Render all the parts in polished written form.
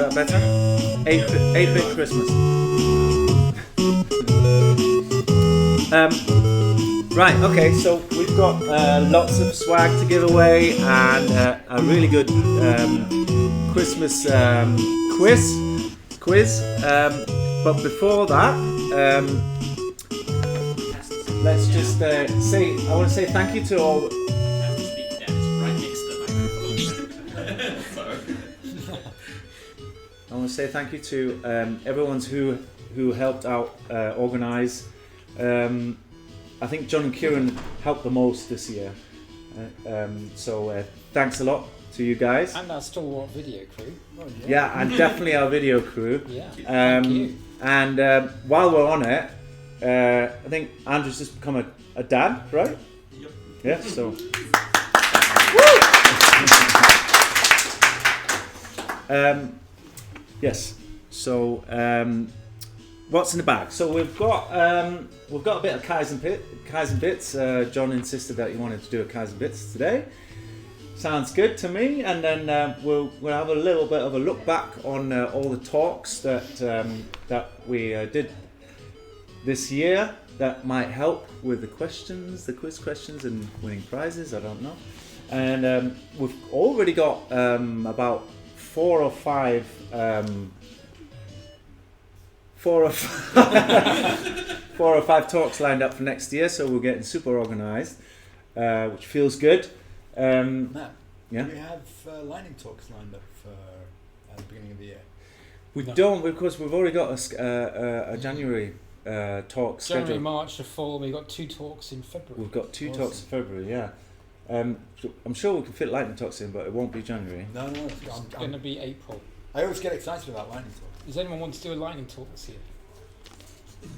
that better? 8-bit Christmas. Right, okay, so we've got lots of swag to give away and a really good Christmas quiz. But before that, let's just I want to say thank you to all. I want to say thank you to everyone who helped out organise. I think John and Kieran helped the most this year. So thanks a lot to you guys. And our stalwart video crew. Oh, Yeah, and definitely our video crew. Yeah. Thank you. And while we're on it, I think Andrew's just become a dad, right? Yep. Yeah, so. Yes. So, what's in the bag? So we've got a bit of Kaizen bits. John insisted that he wanted to do a Kaizen bits today. Sounds good to me. And then we'll have a little bit of a look back on all the talks that we did this year that might help with the quiz questions and winning prizes. I don't know. And we've already got about 4 or 5 talks lined up for next year, so we're getting super organised, which feels good. Matt, Yeah? do we have lightning talks lined up for at the beginning of the year? We don't, because we've already got a January talk scheduled. January, March are full. We've got 2 talks in February. We've got 2 Awesome. talks in February, yeah. So I'm sure we can fit lightning talks in, but it won't be January. No, It's going to be April. I always get excited about lightning talks. Does anyone want to do a lightning talk this year?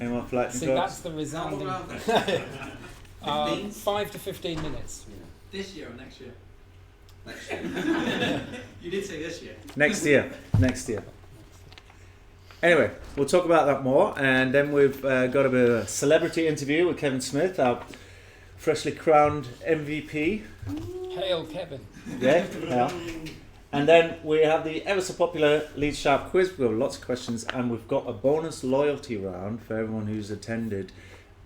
Anyone for lightning See, talks? that's the resounding. 5 to 15 minutes. This year or next year? Next year. You did say this year. Next year. Anyway, we'll talk about that more, and then we've got a bit of a celebrity interview with Kevin Smith, our freshly crowned MVP. Hail, Kevin. Yeah. And then we have the ever so popular Leeds Sharp quiz. We've got lots of questions, and we've got a bonus loyalty round for everyone who's attended.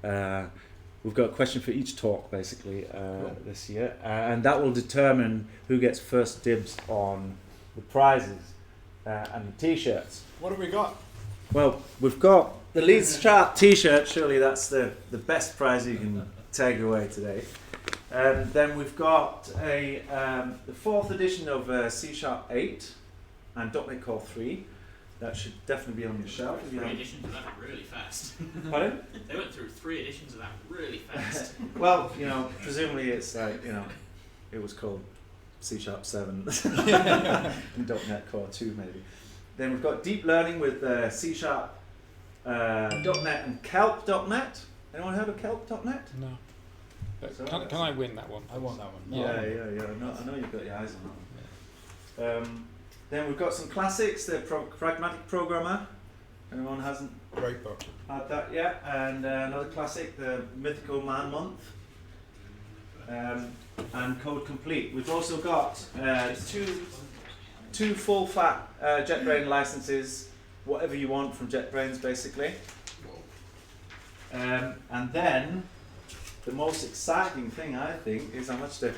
We've got a question for each talk, basically, this year, and that will determine who gets first dibs on the prizes and the t-shirts. What have we got? Well, we've got the Leeds Sharp t-shirt. Surely that's the best prize you can take away today. Then we've got the 4th edition of C# 8 and .NET Core 3. That should definitely be on your shelf. If you 3 haven't- editions of that really fast. Pardon? They went through 3 editions of that really fast. Well, presumably it's like, it was called C# 7 and .NET Core 2 maybe. Then we've got deep learning with C#, .NET and Kelp.NET. Anyone heard of Kelp.NET? No. But So can I win that one? I want that one. Yeah. I know you've got your eyes on that one. Then we've got some classics, the Pragmatic Programmer. Anyone hasn't Great book. had that yet? And another classic, the Mythical Man Month. And Code Complete. We've also got two full fat JetBrains licenses, whatever you want from JetBrains basically. And then the most exciting thing I think is how much to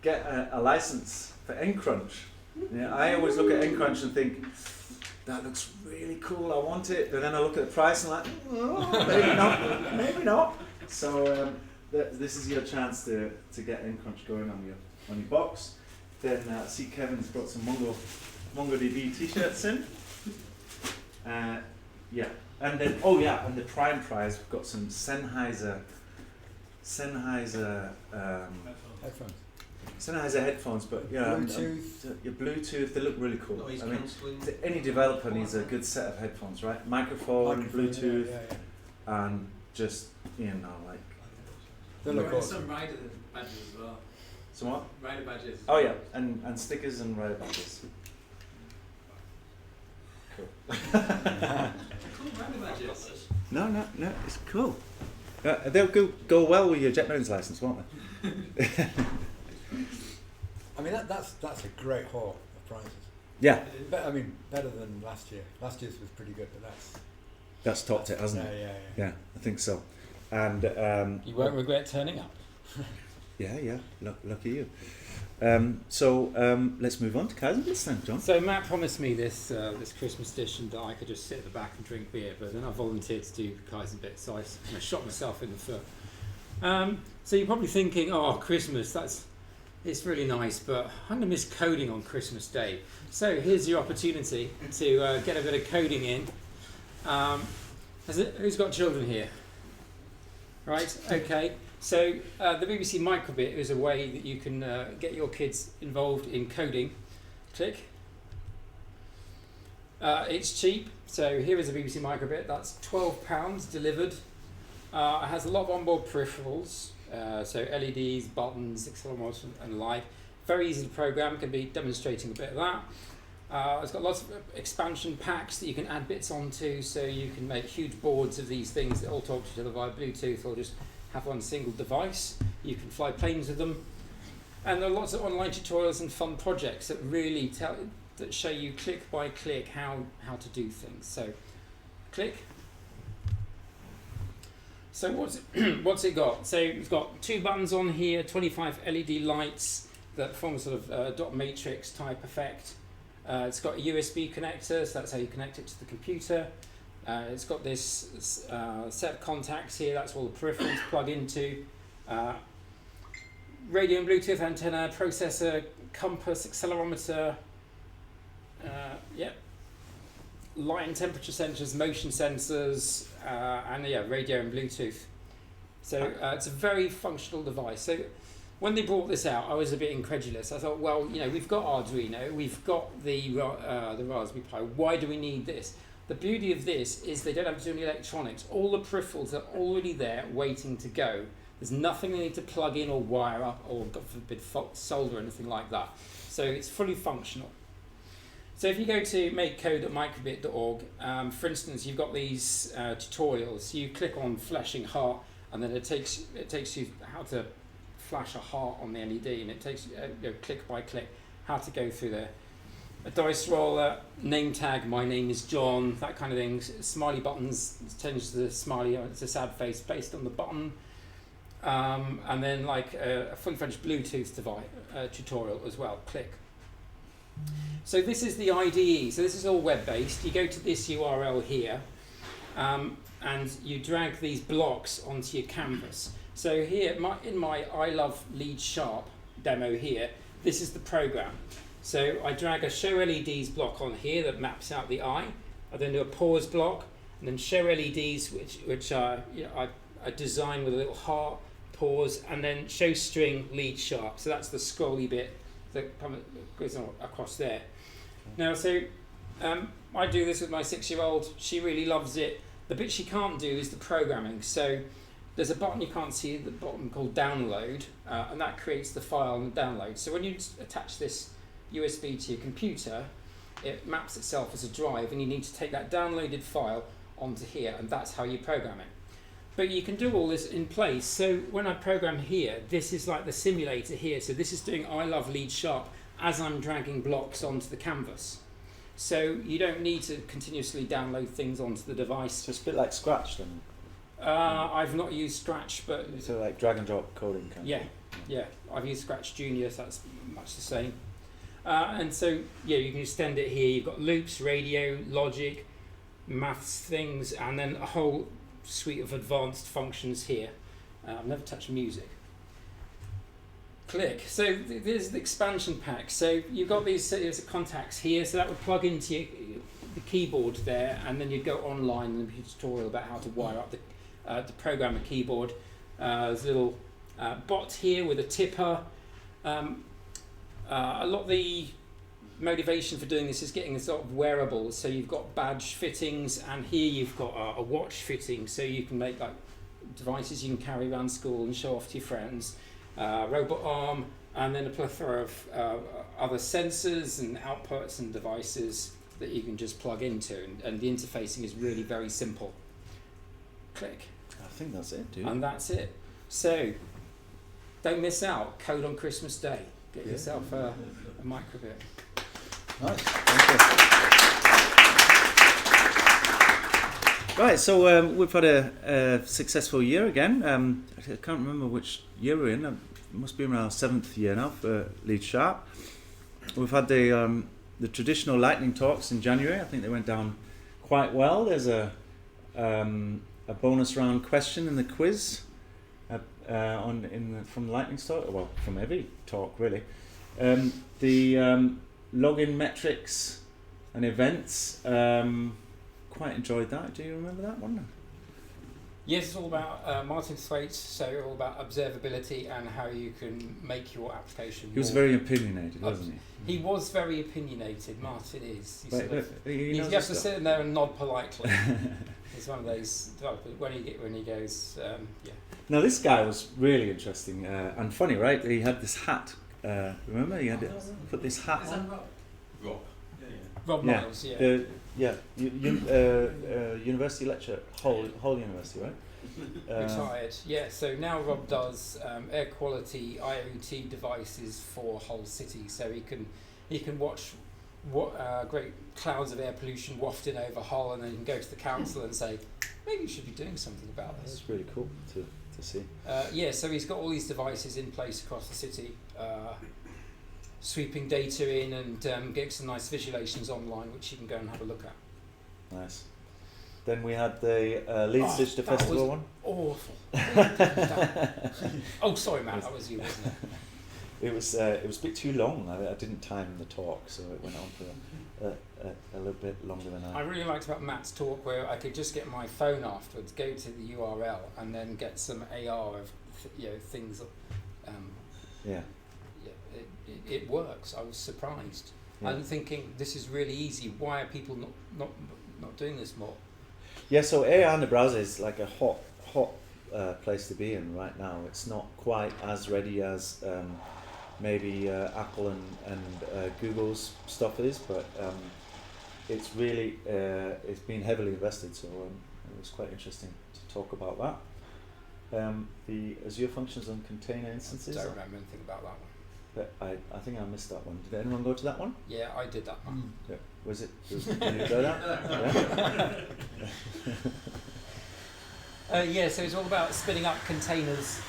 get a license for nCrunch. Yeah, I always look at nCrunch and think, that looks really cool, I want it. But then I look at the price and I'm like, oh, maybe not. So this is your chance to get nCrunch going on your box. Then I see Kevin's brought some MongoDB t-shirts in. Yeah, and then and the prime prize, we've got some Sennheiser Headphones. Sennheiser headphones, but Bluetooth. Your Bluetooth, they look really cool. Noise I mean, cancelling. any developer needs a good set of headphones, right? Microphone, Bluetooth, Yeah. and just like They look Wearing awesome. some rider badges as well. some what? Rider badges. Oh yeah, and stickers and rider badges. Cool. Cool rider badges. No, it's cool. They'll go well with your JetBrains license, won't they? I mean, that's a great haul of prizes. Yeah, I mean, better than last year. Last year's was pretty good, but that's topped it, hasn't yeah, it? yeah. Yeah, I think so. And You won't regret turning up. yeah, lucky you. Let's move on to Kaisenbits then, John. So Matt promised me this Christmas dish and that I could just sit at the back and drink beer, but then I volunteered to do Kaisenbits, so I shot myself in the foot. So you're probably thinking, oh, Christmas, it's really nice, but I'm going to miss coding on Christmas Day. So here's your opportunity to get a bit of coding in. Who's got children here? Right, okay. So the BBC Microbit is a way that you can get your kids involved in coding. Click. It's cheap. So here is a BBC Microbit. That's £12 delivered. It has a lot of onboard peripherals. So LEDs, buttons, accelerometers and light. Very easy to program. Can be demonstrating a bit of that. It's got lots of expansion packs that you can add bits onto, so you can make huge boards of these things that all talk to each other via Bluetooth or just have one single device. You can fly planes with them. And there are lots of online tutorials and fun projects that really that show you click by click how to do things. So click. So what's it got? So it's got 2 buttons on here, 25 LED lights that form a sort of dot matrix type effect. It's got a USB connector, so that's how you connect it to the computer. It's got this set of contacts here, that's all the peripherals plug into. Radio and Bluetooth antenna, processor, compass, accelerometer, light and temperature sensors, motion sensors, and radio and Bluetooth. So it's a very functional device. So when they brought this out, I was a bit incredulous. I thought, well, we've got Arduino, we've got the Raspberry Pi. Why do we need this? The beauty of this is they don't have to do any electronics. All the peripherals are already there, waiting to go. There's nothing they need to plug in or wire up or, God forbid, solder or anything like that. So it's fully functional. So if you go to makecode.microbit.org, for instance, you've got these tutorials. You click on flashing heart, and then it takes you how to flash a heart on the LED, and it takes click by click how to go through there. A dice roller, name tag, my name is John, that kind of thing. Smiley buttons, change the smiley, it's a sad face based on the button. And then like a fully fledged Bluetooth device tutorial as well. Click. So this is the IDE. So this is all web-based. You go to this URL here, and you drag these blocks onto your canvas. So here, in my I Love Leeds Sharp demo here, this is the program. So I drag a Show LEDs block on here that maps out the eye. I then do a pause block, and then Show LEDs, which I design with a little heart, pause, and then Show String Leeds Sharp. So that's the scrolly bit that goes on across there. Now, so I do this with my 6-year-old. She really loves it. The bit she can't do is the programming. So there's a button you can't see at the bottom called download, and that creates the file and the download. So when you attach this USB to your computer, it maps itself as a drive, and you need to take that downloaded file onto here, and that's how you program it. But you can do all this in place. So when I program here, this is like the simulator here. So this is doing I Love Leeds Sharp as I'm dragging blocks onto the canvas. So you don't need to continuously download things onto the device. So it's a bit like Scratch then? I've not used Scratch, but... So like drag and drop coding kind of thing. Yeah. I've used Scratch Junior, so that's much the same. And so, you can extend it here. You've got loops, radio, logic, maths things, and then a whole suite of advanced functions here. I've never touched music. Click. So there's the expansion pack. So you've got these series of contacts here, so that would plug into the keyboard there, and then you'd go online and there'd be a tutorial about how to wire up the program a keyboard. There's a little bot here with a tipper. A lot of the motivation for doing this is getting a sort of wearables. So you've got badge fittings, and here you've got a watch fitting, so you can make like devices you can carry around school and show off to your friends. Robot arm, and then a plethora of other sensors and outputs and devices that you can just plug into, and the interfacing is really very simple. Click. I think that's it, dude. And that's it. So don't miss out. Code on Christmas Day. Get yourself a microbit. Nice. Right, so we've had a successful year again. I can't remember which year we're in. It must be around our 7th year now for Leeds Sharp. We've had the traditional lightning talks in January. I think they went down quite well. There's a bonus round question in the quiz from the lightning talk. Well, from every talk really. The login metrics and events. Quite enjoyed that. Do you remember that one? Yes, it's all about Martin Thwaites, so all about observability and how you can make your application. He was very opinionated, wasn't he? He was very opinionated. Martin is. You have to sit in there and nod politely. He's one of those when he goes, yeah. Now this guy was really interesting and funny, right? He had this hat. Remember, he had put this hat on. Rob. Rob Miles, yeah. University lecturer, Hull University, right? Retired, yeah. So now Rob does air quality IoT devices for Hull City, so he can watch what great clouds of air pollution wafting over Hull, and then you can go to the council and say, maybe you should be doing something about this. That's really cool to see. Yeah, so he's got all these devices in place across the city, sweeping data in and getting some nice visualizations online, which you can go and have a look at. Nice. Then we had the Leeds Digital Festival one. Awful. Oh, sorry, Matt, that was you, wasn't it? It was a bit too long. I didn't time the talk, so it went on for a little bit longer than I really liked about Matt's talk where I could just get my phone afterwards, go to the URL, and then get some AR of things. Yeah. It works. I was surprised. Yeah. I'm thinking this is really easy. Why are people not doing this more? Yeah. So AR in the browser is like a hot place to be in right now. It's not quite as ready as maybe Apple and Google's stuff is, but it's really it's been heavily invested. So it was quite interesting to talk about that. The Azure functions on container instances. I don't remember anything about that one. But I think I missed that one. Did anyone go to that one? Yeah, I did that one. Yeah. Was it? Did you go that? Yeah, so it's all about spinning up containers.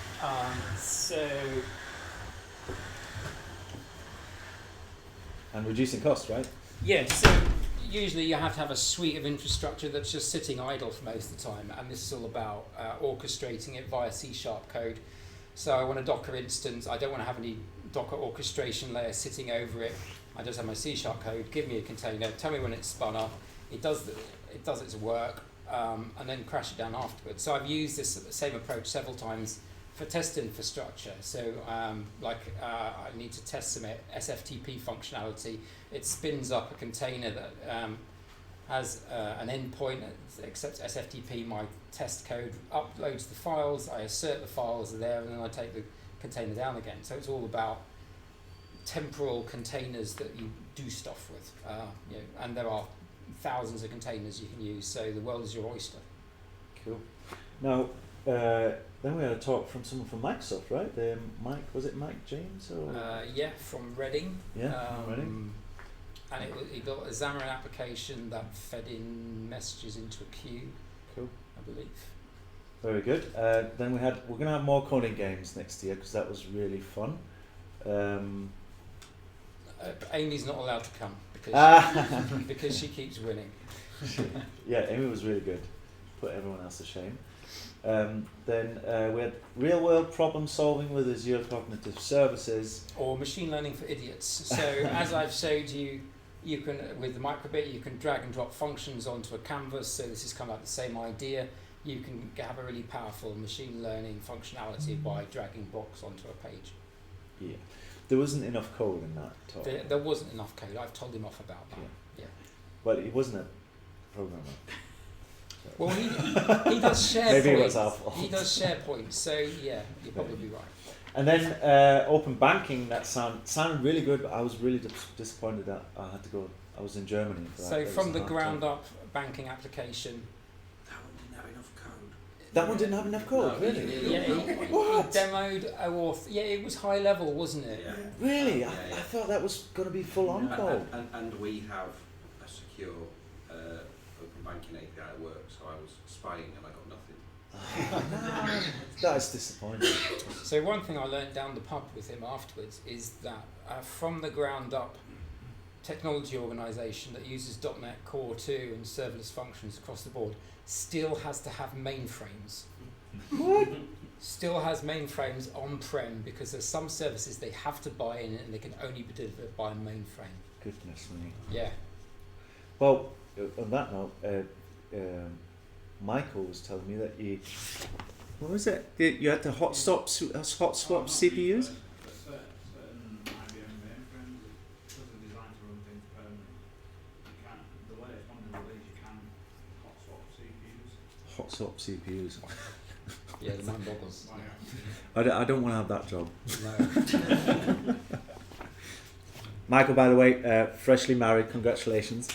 And reducing costs, right? Yeah, so usually you have to have a suite of infrastructure that's just sitting idle for most of the time, and this is all about orchestrating it via C# code. So I want a Docker instance. I don't want to have any Docker orchestration layer sitting over it. I just have my C# code. Give me a container. Tell me when it's spun up. It does its work, and then crash it down afterwards. So I've used this same approach several times for test infrastructure. So I need to test some SFTP functionality. It spins up a container that has an endpoint that accepts SFTP. My test code uploads the files. I assert the files are there, and then I take the container down again. So it's all about temporal containers that you do stuff with. And there are thousands of containers you can use. So the world is your oyster. Cool. Now, then we had a talk from someone from Microsoft, right? Was it Mike James? Or? Yeah, from Reading. Yeah, from Reading. And he built a Xamarin application that fed in messages into a queue. Cool. I believe. Very good. Then we're going to have more coding games next year because that was really fun. Amy's not allowed to come because she keeps winning. Yeah, Amy was really good. Put everyone else to shame. Then we had real-world problem solving with Azure Cognitive Services. Or machine learning for idiots. So as I've showed you, you can, with the microbit, you can drag and drop functions onto a canvas. So this is kind of like the same idea. You can have a really powerful machine learning functionality by dragging blocks onto a page. Yeah. There wasn't enough code in that talk. There wasn't enough code. I've told him off about that. Yeah. Well, he wasn't a programmer. Well, he does SharePoint. Maybe it was our fault. He does SharePoint, so yeah, you're probably right. And then open banking, that sounded really good, but I was really disappointed that I had to go. I was in Germany for that. So from the ground up banking application. That one didn't have enough code. That one didn't have enough code, No, really? Yeah, he What? demoed OAuth. Yeah, it was high level, wasn't it? Yeah. Really? Yeah, I yeah. thought that was going to be full on code. And we have a secure open banking API at work, so I was spying and I got nothing. That is disappointing. So one thing I learned down the pub with him afterwards is that from the ground up technology organisation that uses .NET Core 2 and serverless functions across the board still has to have mainframes. What? Still has mainframes on-prem because there's some services they have to buy in and they can only be delivered by a mainframe. Goodness me. Yeah. Well, on that note, Michael was telling me that what was it? You had to hot swap CPUs? Certain IBM mainframes, because they're designed to run things permanently, you can, the latest one they release, you can hot swap CPUs. Hot swap CPUs. Yeah, the mind boggles. I don't want to have that job. No. Michael, by the way, freshly married. Congratulations.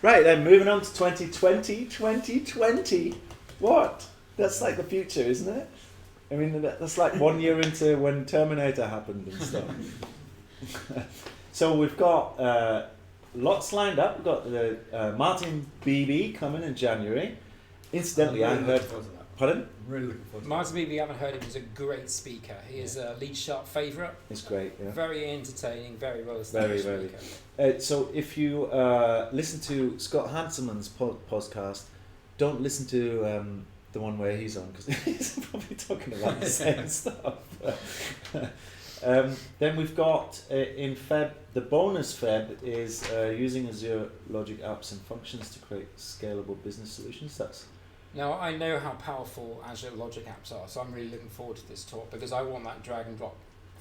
Right then, moving on to 2020. 2020. What? That's like the future, isn't it? I mean, that's like 1 year into when Terminator happened and stuff. So we've got lots lined up. We've got the Martin BB coming in January. Incidentally, I heard. Pardon? I'm really looking forward to Martin Beebe, you haven't heard him, he's a great speaker. He is a Leeds Sharp favourite. It's great, yeah. Very entertaining, very well Very, established very. speaker. So if you listen to Scott Hanselman's podcast, don't listen to the one where he's on, because he's probably talking about the same stuff. Then we've got in Feb, the bonus Feb is using Azure Logic apps and functions to create scalable business solutions. Now, I know how powerful Azure Logic apps are, so I'm really looking forward to this talk because I want that drag and drop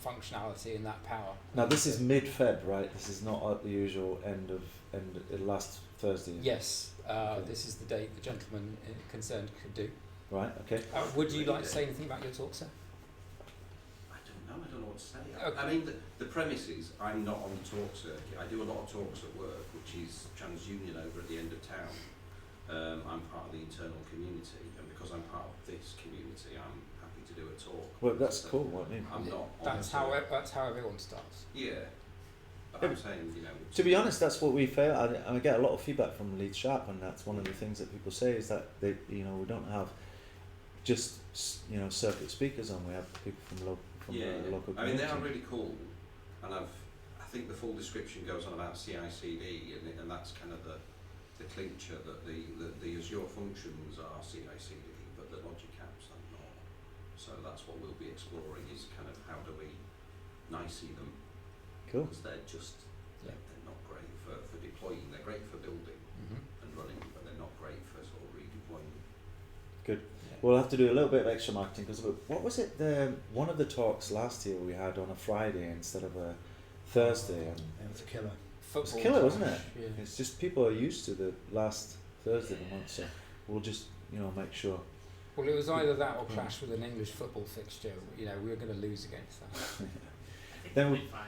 functionality and that power. Now this is mid-Feb, right? This is not at the usual end last Thursday. Yes, Okay. this is the date the gentleman concerned could do. Right, okay. Would you like to say anything about your talk, sir? I don't know what to say. Okay. I mean, the premise is I'm not on the talk circuit. I do a lot of talks at work, which is TransUnion over at the end of town. I'm part of the internal community, and because I'm part of this community, I'm happy to do a talk. Well, that's So cool. I mean, I'm not. That's how everyone starts. Yeah. But I'm saying, to be honest, that's what we feel. I get a lot of feedback from Leeds Sharp, and that's one of the things that people say is that they, we don't have just circuit speakers on. We have people from the local community. I mean, they are really cool, and I think the full description goes on about CI/CD, and that's kind of the clincher that the Azure functions are CI/CD, but the Logic apps are not. So that's what we'll be exploring, is kind of how do we nicey them. Cool. Because they're not great for deploying. They're great for building and running, but they're not great for sort of redeploying. Good. We'll have to do a little bit of extra marketing, because what was it? One of the talks last year we had on a Friday instead of a Thursday. And it was a killer. it's a killer, wasn't it? Yeah. It's just people are used to the last Thursday of the month, so we'll just make sure. Well, it was either that or clash with an English football fixture. We were going to lose against that. Then It'll be fine.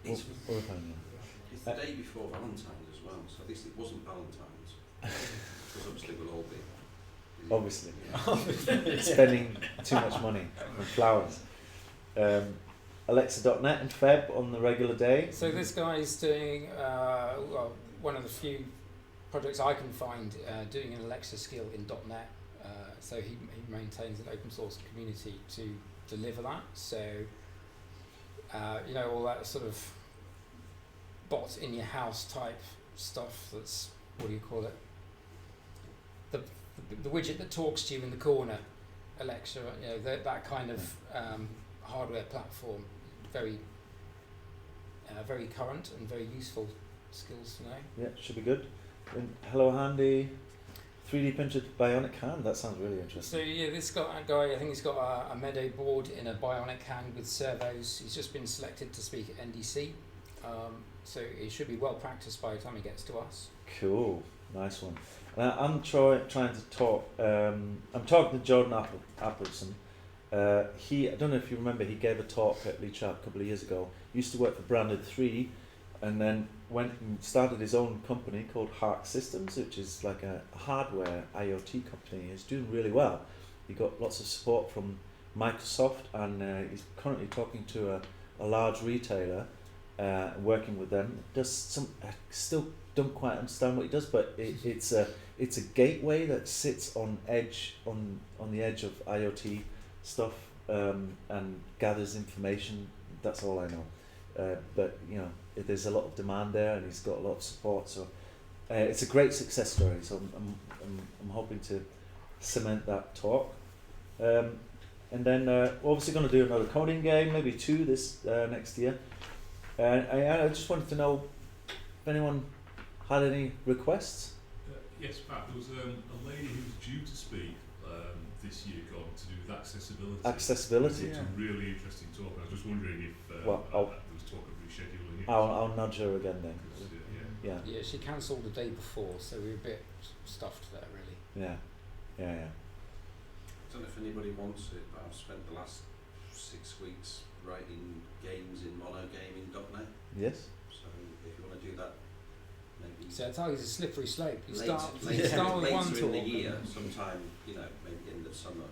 we'll It's the day before Valentine's as well, so at least it wasn't Valentine's. Because obviously we'll all be. Obviously. Spending too much money on flowers. Alexa.net and Feb on the regular day. So this guy's doing one of the few projects I can find doing an Alexa skill in .NET. So he maintains an open source community to deliver that. So all that sort of bot in your house type stuff. That's, what do you call it? The widget that talks to you in the corner, Alexa. That kind of hardware platform. Very very current and very useful skills to know. Yeah, should be good. And Hello Handy, 3D printed bionic hand. That sounds really interesting. So this guy, I think he's got a Meadow board in a bionic hand with servos. He's just been selected to speak at NDC, so he should be well practiced by the time he gets to us. Cool, nice one. I'm trying to talk. I'm talking to Jordan Appleson. I don't know if you remember, he gave a talk at Leeds Sharp a couple of years ago. He used to work for Branded 3. and then went and started his own company called Hark Systems, which is like a hardware IoT company. He's doing really well. He got lots of support from Microsoft, and he's currently talking to a large retailer, working with them. Does some, I still don't quite understand what he does, but it's a gateway that sits on the edge of IoT stuff, and gathers information. That's all I know. But you know, there's a lot of demand there, and he's got a lot of support. So it's a great success story. So I'm hoping to cement that talk. And then we're obviously going to do another coding game, maybe 2 this next year. I just wanted to know if anyone had any requests. Yes, Pat, there was a lady who was due to speak this year gone to do with accessibility. Accessibility. It's a really interesting talk. I was just wondering if there was talk of rescheduling it. I'll nudge her again then. Yeah. Yeah, she cancelled the day before, so we were a bit stuffed there, really. Yeah. I don't know if anybody wants it, but I've spent the last 6 weeks writing games in monogaming.net. Yes. So if you want to do that, maybe. So it's always a slippery slope. You later start with one in talk. the year, sometime, maybe end of summer.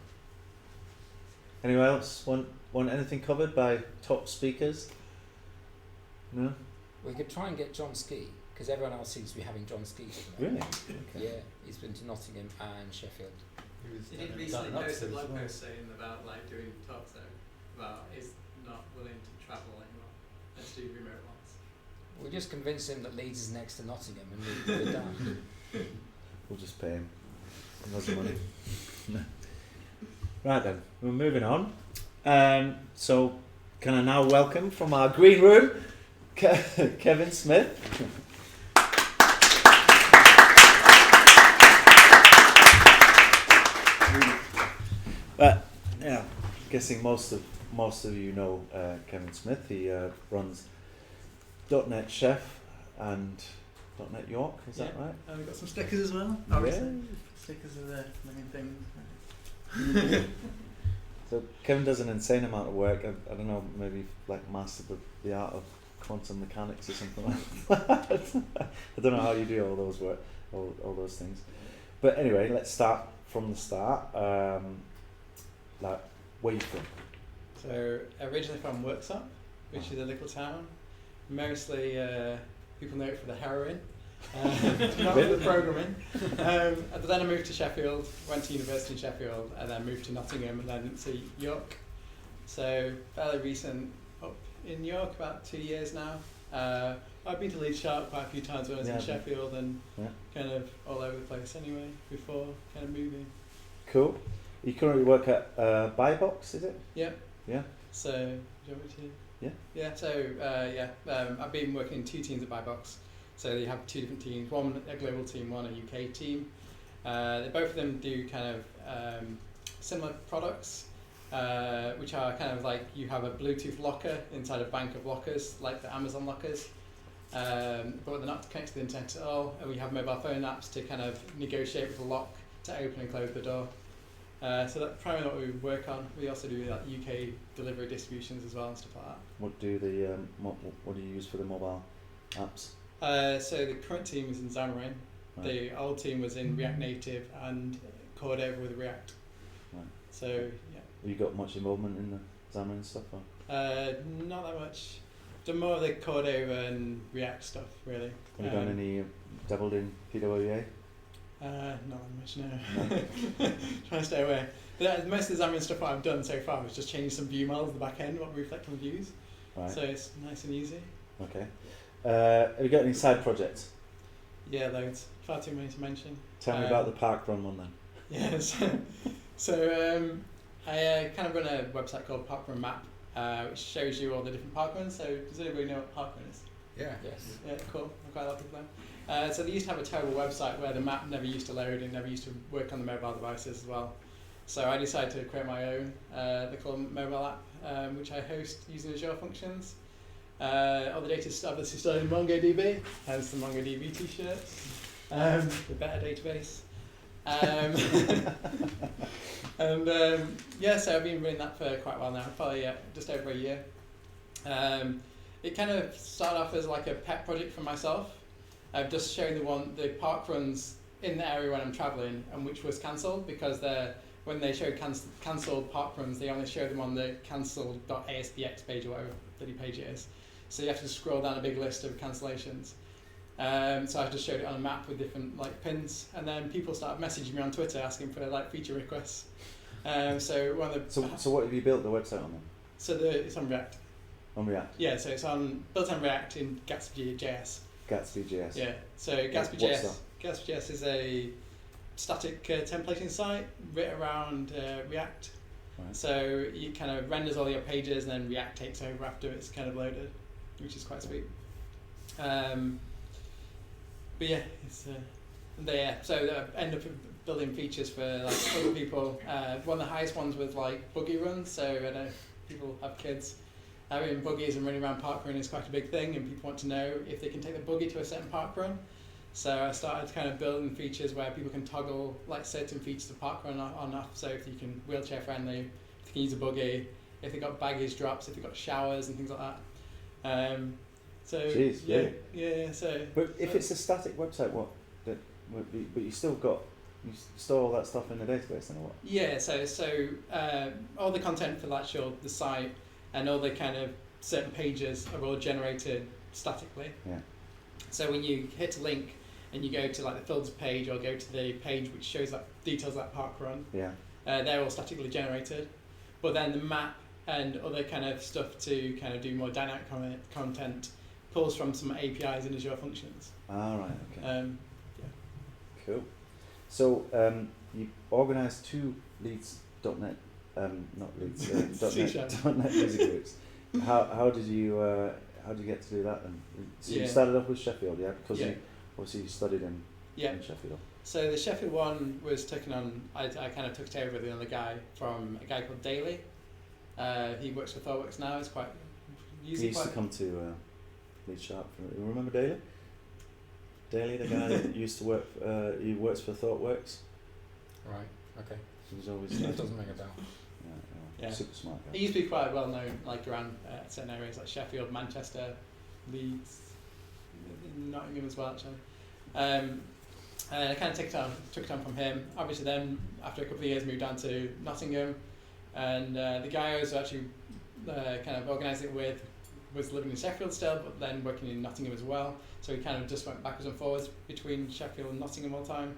Anyone else want anything covered by top speakers? No. We could try and get John Ski, because everyone else seems to be having John Ski. Really? Okay. Yeah, he's been to Nottingham and Sheffield. He did recently post a blog post saying about doing talks though, about he's not willing to travel anymore. Let's do remote ones. We'll just convince him that Leeds is next to Nottingham and we're done. We'll just pay him lots of money. Right then, we're moving on. So can I now welcome from our green room, Kevin Smith. Yeah, guessing most of you know Kevin Smith. He runs .NET Chef and .NET York. Is that right? We've got some stickers as well. Yeah. Stickers are the main thing. So Kevin does an insane amount of work. I don't know, maybe like mastered the art of quantum mechanics or something like that. I don't know how you do all those things. But anyway, let's start from the start. Where you from? So originally from Worksop, which is a little town. Mostly people know it for the heroin, not for the programming. But then I moved to Sheffield, went to university in Sheffield, and then moved to Nottingham, and then to York. So fairly recent up in York, about 2 years now. I've been to Leeds Sharp quite a few times when I was in Sheffield, and kind of all over the place anyway, before kind of moving. Cool. You currently work at Buybox, is it? Yeah. Yeah. So, do you want me to? Yeah. Yeah. So I've been working in 2 teams at Buybox. So you have 2 different teams, one a global team, one a UK team. Both of them do kind of similar products, which are kind of like you have a Bluetooth locker inside a bank of lockers, like the Amazon lockers. But they're not connected to the internet at all, and we have mobile phone apps to kind of negotiate with the lock to open and close the door. So that's primarily what we work on. We also do like UK delivery distributions as well and stuff like that. What do you use for the mobile apps? So the current team is in Xamarin. Right. The old team was in React Native and Cordova with React. Right. So yeah. Have you got much involvement in the Xamarin stuff? Or? Not that much. Done more of the Cordova and React stuff really. Have you done any dabbled in PWA? Not that much, no. Trying to stay away. But most of the Xamarin stuff I've done so far was just change some view models at the back end, what we reflect on views. Right. So it's nice and easy. Okay. Have you got any side projects? Yeah, loads. Far too many to mention. Tell me about the parkrun one then. Yes. So I kind of run a website called Parkrun Map, which shows you all the different parkruns. So does anybody know what parkrun is? Yeah. Yes. Yeah, cool. Quite a lot of people know. So they used to have a terrible website where the map never used to load and never used to work on the mobile devices as well. So I decided to create my own little mobile app, which I host using Azure Functions. All the data is obviously stored in MongoDB, hence the MongoDB t-shirts, the better database. So I've been running that for quite a while now, probably just over a year. it kind of started off as like a pet project for myself. I've just shown the park runs in the area when I'm travelling, and which was cancelled because when they show cancelled park runs, they only show them on the cancelled.aspx page or whatever bloody page it is. So you have to scroll down a big list of cancellations. So I just showed it on a map with different like pins, and then people started messaging me on Twitter asking for like feature requests. So one of the So what have you built the website on then? So it's on React. On React? Yeah, so it's built on React in Gatsby.js. Gatsby.js. Yeah, so What's Gatsby.js. that? Gatsby.js is a static templating site written around React. Right. So you kind of renders all your pages, and then React takes over after it's kind of loaded, which is quite sweet. But yeah, it's so I end up building features for like other people. One of the highest ones was like buggy runs. So I don't know if people have kids. Having buggies and running around park run is quite a big thing, and people want to know if they can take the buggy to a certain park run. So I started kind of building features where people can toggle like certain features of park run on off. So if you can wheelchair friendly, if you can use a buggy, if they've got baggage drops, if they've got showers and things like that. So Jeez, yeah. So but if it's a static website, but you still got you store all that stuff in the database, then or what? Yeah, so all the content for the site and all the kind of certain pages are all generated statically. Yeah. So when you hit a link and you go to like the filters page or go to the page which shows that details that park run, they're all statically generated. But then the map and other kind of stuff to kind of do more dynamic content pulls from some APIs in Azure Functions. Ah, right, okay. Cool. So you organised 2 Leeds.net, not Leeds, .net music groups. How did you get to do that then? So you started off with Sheffield, because you obviously studied in Sheffield. So the Sheffield one was taken on. I kind of took it over with another guy from a guy called Daly. He works for ThoughtWorks now. It's quite. He used to come to Leeds Sharp. Remember Daly? Daly, the guy that used to work. He works for ThoughtWorks. Right. Okay. He was always. It doesn't ring a bell. Yeah. Super smart guy. He used to be quite well known, like around certain areas like Sheffield, Manchester, Leeds, Nottingham as well actually. And I kind of took it on from him. Obviously, then after a couple of years, moved down to Nottingham, and the guy I was actually kind of organising it with was living in Sheffield still, but then working in Nottingham as well. So we kind of just went backwards and forwards between Sheffield and Nottingham all the time.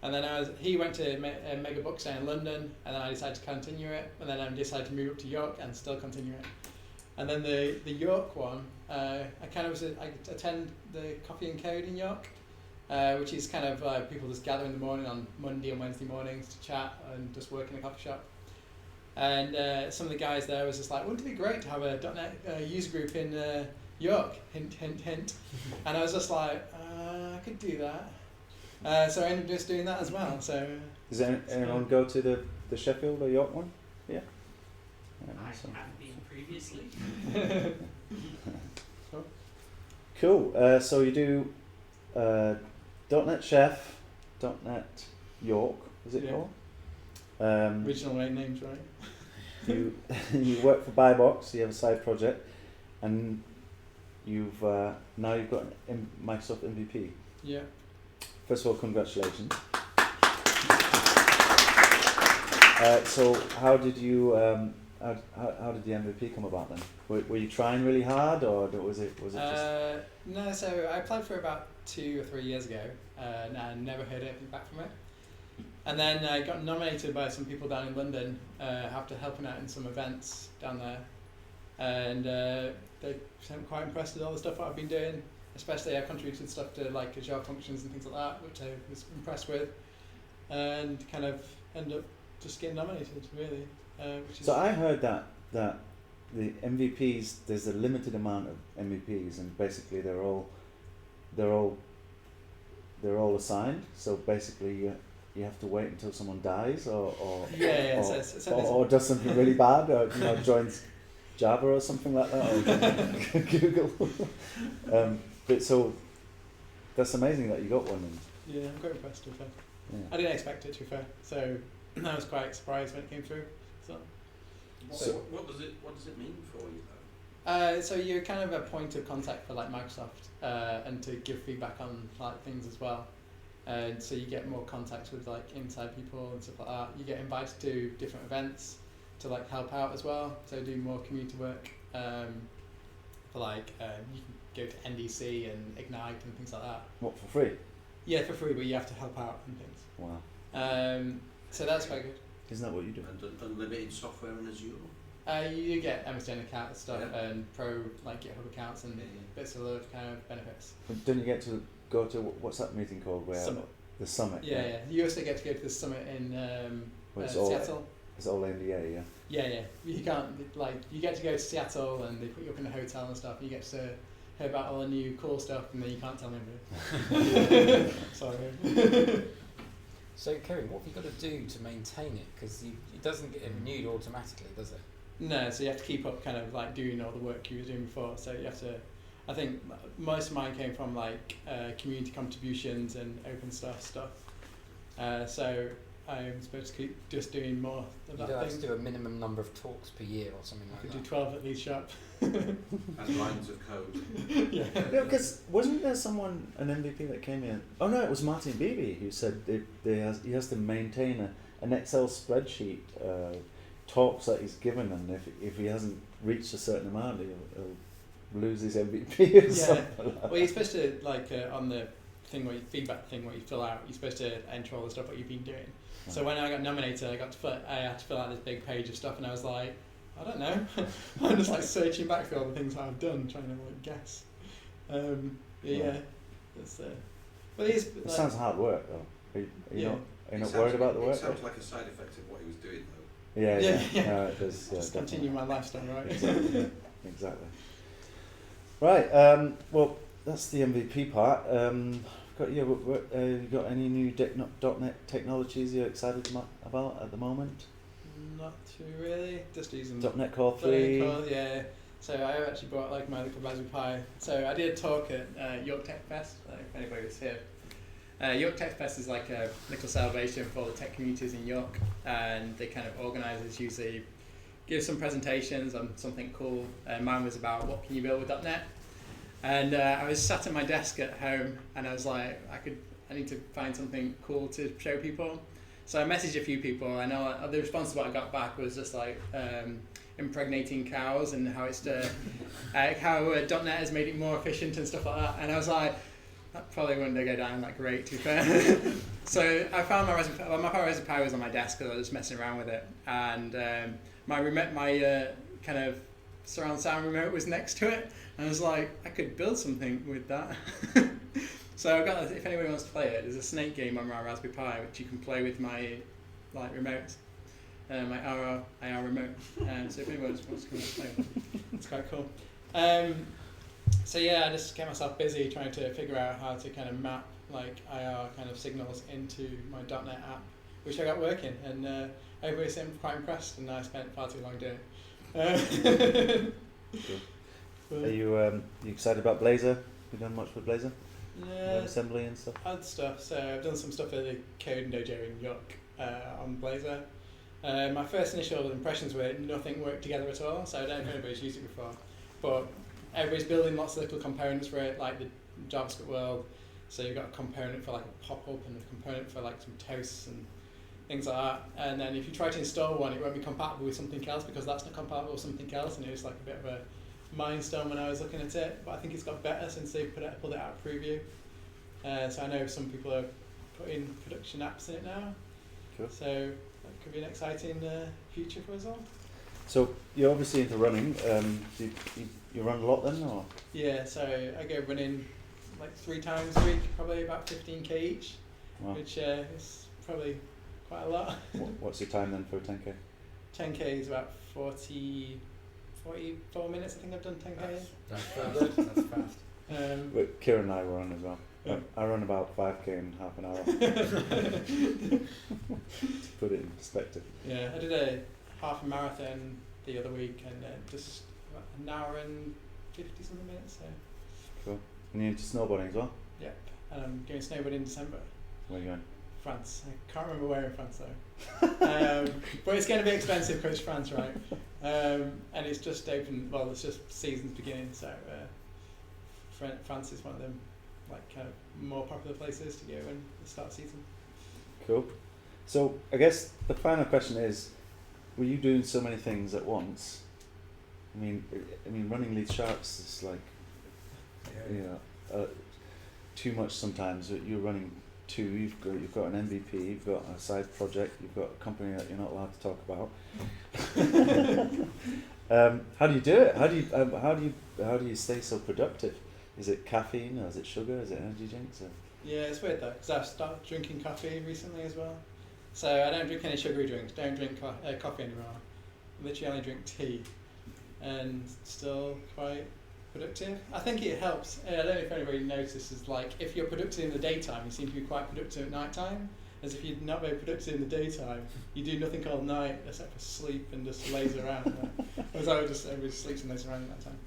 And then he went to Mega Bookstore in London, and then I decided to continue it, and then I decided to move up to York and still continue it. And then the York one, I attend the Coffee and Code in York, which is kind of people just gather in the morning on Monday and Wednesday mornings to chat and just work in a coffee shop. And some of the guys there was just like, wouldn't it be great to have a .NET user group in York, hint, hint, hint. And I was just like, I could do that. So I ended up just doing that as well. So does anyone go to the Sheffield or York one? Yeah. I have been previously. Cool. So you do .NET Chef, .NET York, is it called? Original names, right? You work for Buybox. You have a side project, and you've got Microsoft MVP. Yeah. First of all, congratulations. So how did you how did the MVP come about then? Were you trying really hard, or was it just? No, so I applied for about 2 or 3 years ago, and I never heard anything back from it. And then I got nominated by some people down in London after helping out in some events down there, and they seemed quite impressed with all the stuff that I've been doing. Especially I contributed stuff to like Azure Functions and things like that, which I was impressed with, and kind of ended up just getting nominated really. So I heard that the MVPs, there's a limited amount of MVPs, and basically they're all assigned. So basically you have to wait until someone dies or does something really bad, or joins Java or something like that, or Google. But so that's amazing that you got one. Yeah, I'm quite impressed, to be fair. Yeah. I didn't expect it, to be fair. So I was quite surprised when it came through. So What does it mean for you though? So you're kind of a point of contact for like Microsoft, and to give feedback on like things as well. And so you get more contacts with like inside people and stuff like that. You get invited to different events to like help out as well. So do more community work. For like you can go to NDC and Ignite and things like that. What, for free? Yeah, for free, but you have to help out and things. Wow. So that's quite good. Isn't that what you do? And unlimited software in Azure. You get MSN account stuff Yeah. and pro like GitHub accounts and Yeah. bits of those kind of benefits. But don't you get to go to, what's that meeting called? Where Summit. The summit. Yeah. You also get to go to the summit in Well, it's Seattle. It's all NDA, yeah. Yeah. You can't like you get to go to Seattle and they put you up in a hotel and stuff. And you get to hear about all the new cool stuff and then you can't tell anybody. Sorry. So, Kerry, what have you got to do to maintain it? Because it doesn't get renewed automatically, does it? No, so you have to keep up kind of like doing all the work you were doing before. So you have to, I think most of mine came from like community contributions and open source stuff. So I'm supposed to keep just doing more of You that don't have to thing. do a minimum number of talks per year or something I like could that. do 12 at Leeds Sharp. And lines of code. Yeah. Yeah, because wasn't there someone, an MVP that came in? Oh no, it was Martin Beebe who said he has to maintain an Excel spreadsheet, talks that he's given, and if he hasn't reached a certain amount, he'll lose his MVP or something like that. Well, you're supposed to like on the thing where you, feedback thing where you fill out, you're supposed to enter all the stuff what you've been doing. So when I got nominated, I had to fill out this big page of stuff, and I was like, I don't know. I'm just like searching back for all the things I've done, trying to like guess. Yeah. It's, but it is. It Like, sounds hard work though. Are you not, It not sounds worried about the work? It sounds like a side effect of what he was doing though. Yeah. Yeah. No, it does. Yeah, just definitely. continue my lifestyle, right? Exactly. Yeah, exactly. Right. Well, that's the MVP part. You got any new .NET technologies you're excited about at the moment? Not too really. Just using .NET Core 3. Yeah. So I actually brought like my little Raspberry Pi. So I did a talk at York Tech Fest. If anybody was here. York Tech Fest is like a little celebration for the tech communities in York, and they kind of organisers usually give some presentations on something cool. Mine was about what can you build with .NET. And I was sat at my desk at home, and I was like, I need to find something cool to show people. So I messaged a few people. I know the response to what I got back was just like impregnating cows and how it's how .NET has made it more efficient and stuff like that. And I was like, that probably wouldn't go down that great, to be fair. So I found my Raspberry Pi was on my desk because I was just messing around with it, and my kind of surround sound remote was next to it. And I was like, I could build something with that. So I've got, if anybody wants to play it, there's a Snake game on my Raspberry Pi which you can play with my like remote, my IR remote. So if anyone wants to come and play it, it's quite cool. So yeah, I just kept myself busy trying to figure out how to kind of map like IR kind of signals into my .NET app, which I got working, and everybody seemed quite impressed, and I spent far too long doing it. Are you excited about Blazor? You done much with Blazor? Yeah, Assembly and stuff? other stuff. So I've done some stuff at the Code Dojo in York on Blazor. My first initial impressions were nothing worked together at all, so I don't know if anybody's used it before. But everybody's building lots of little components for it, like the JavaScript world. So you've got a component for like a pop-up and a component for like some toasts and things like that. And then if you try to install one, it won't be compatible with something else because that's not compatible with something else, and it was like a bit of a milestone when I was looking at it. But I think it's got better since they pulled it out of preview. So I know some people are putting production apps in it now. Cool. So that could be an exciting future for us all. So you're obviously into running. Do you run a lot then, or? Yeah, so I go running like 3 times a week, probably about 15k each, Wow. which is probably quite a lot. What's your time then for a 10k? 10k is about 44 minutes. I think I've done 10k. That's fast. That's fast. But Kieran and I were on as well. Yeah. I run about 5k in half an hour. To put it in perspective. Yeah, I did a half a marathon the other week, and just about an hour and 50 something minutes. So Cool. And you're into snowboarding as well? yep, and I'm going snowboarding in December. Where are you going? France. I can't remember where in France though. But it's going to be expensive because it's France, right? And it's just open. Well, it's just season's beginning, so France is one of them, like kind of more popular places to go when the start season. Cool. So I guess the final question is, were you doing so many things at once? I mean, running Leeds Sharps is like, too much sometimes. You're running two. You've got an MVP. You've got a side project. You've got a company that you're not allowed to talk about. How do you do it? How do you stay so productive? Is it caffeine, or is it sugar? Is it energy drinks? Or? Yeah, it's weird though, because I've started drinking coffee recently as well. So I don't drink any sugary drinks. Don't drink coffee anymore. Literally only drink tea, and still quite productive. I think it helps. I don't know if anybody notices, like if you're productive in the daytime, you seem to be quite productive at night time. As if you're not very productive in the daytime, you do nothing all night except for sleep and just laze around. Right? Whereas everybody sleeps and lays around at that time.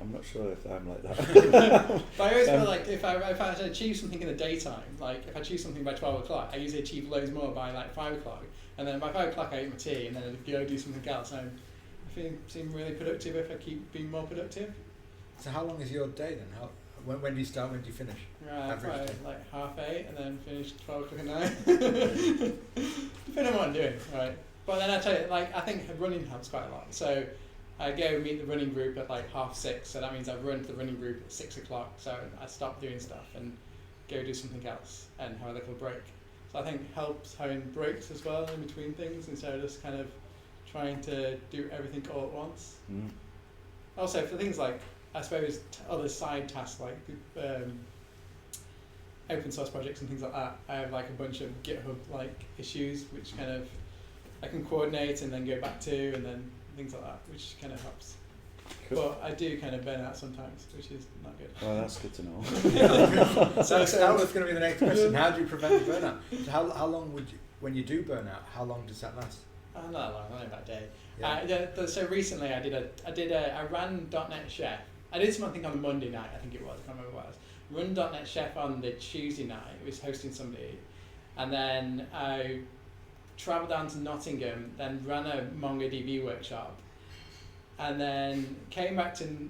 I'm not sure if I'm like that. But I always feel like if I achieve something in the daytime, like if I achieve something by 12 o'clock, I usually achieve loads more by like 5 o'clock. And then by 5 o'clock I eat my tea, and then I go do something else. I seem really productive if I keep being more productive. So how long is your day then? When do you start, when do you finish? Right, probably like 8:30 and then finish 12 o'clock at night. Depending on what I'm doing, right? But then I tell you, like I think running helps quite a lot. So I go meet the running group at like 6:30, so that means I run to the running group at 6 o'clock. So I stop doing stuff and go do something else and have a little break. So I think it helps having breaks as well in between things instead of just kind of trying to do everything all at once. Mm. Also for things like, I suppose, other side tasks like open source projects and things like that, I have like a bunch of GitHub like issues which kind of I can coordinate and then go back to, and then things like that, which kind of helps. Cool. But I do kind of burn out sometimes, which is not good. Well, that's good to know. So that was going to be the next question. How do you prevent the burnout? So how long would you, when you do burn out, how long does that last? Not that long, only about a day. Yeah. So recently I ran .NET Chef. I did something on the Monday night, I think it was, I can't remember what it was. Run .NET Chef on the Tuesday night, it was hosting somebody. And then I travelled down to Nottingham, then ran a MongoDB workshop. And then came back to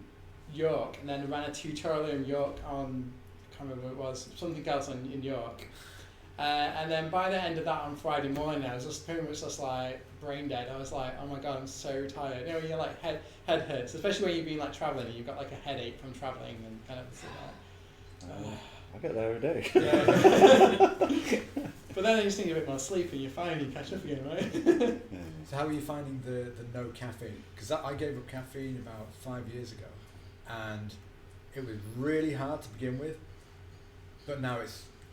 York, and then ran a tutorial in York on, I can't remember what it was, something else in York. And then by the end of that on Friday morning, I was just pretty much just like brain dead. I was like, oh my god, I'm so tired. You know, you're like head hurts, especially when you've been like travelling and you've got like a headache from travelling and kind of. I get there every day. Yeah. But then you just need a bit more sleep and you're fine and you catch up again, right? Yeah. So how are you finding the no caffeine? Because I gave up caffeine about 5 years ago, and it was really hard to begin with. But now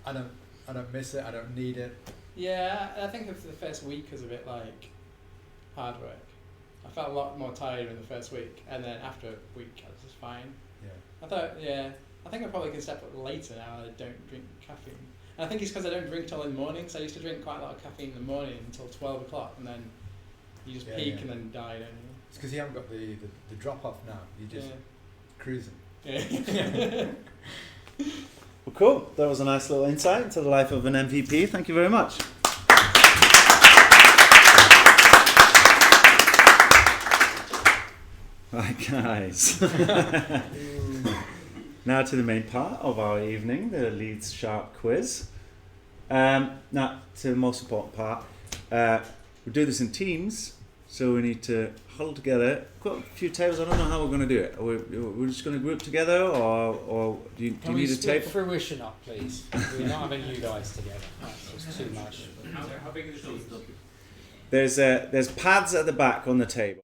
I don't miss it. I don't need it. Yeah, I think the first week was a bit like hard work. I felt a lot more tired in the first week, and then after a week I was just fine. Yeah. I think I probably can step up later now. I don't drink caffeine. And I think it's because I don't drink till in the morning. So I used to drink quite a lot of caffeine in the morning until 12 o'clock, and then you just peak and then die, don't you? It's because you haven't got the drop off now. You're just cruising. Yeah. Well, cool. That was a nice little insight into the life of an MVP. Thank you very much. Right, guys. Now to the main part of our evening, the Leeds Sharp quiz. Now, to the most important part. We do this in teams, so we need to huddle together. Got a few tables. I don't know how we're going to do it. We're just going to group together, or do you need a table? Fruition up, please. We're not having you guys together. That's just too much. How big is the teams? There's pads at the back on the table.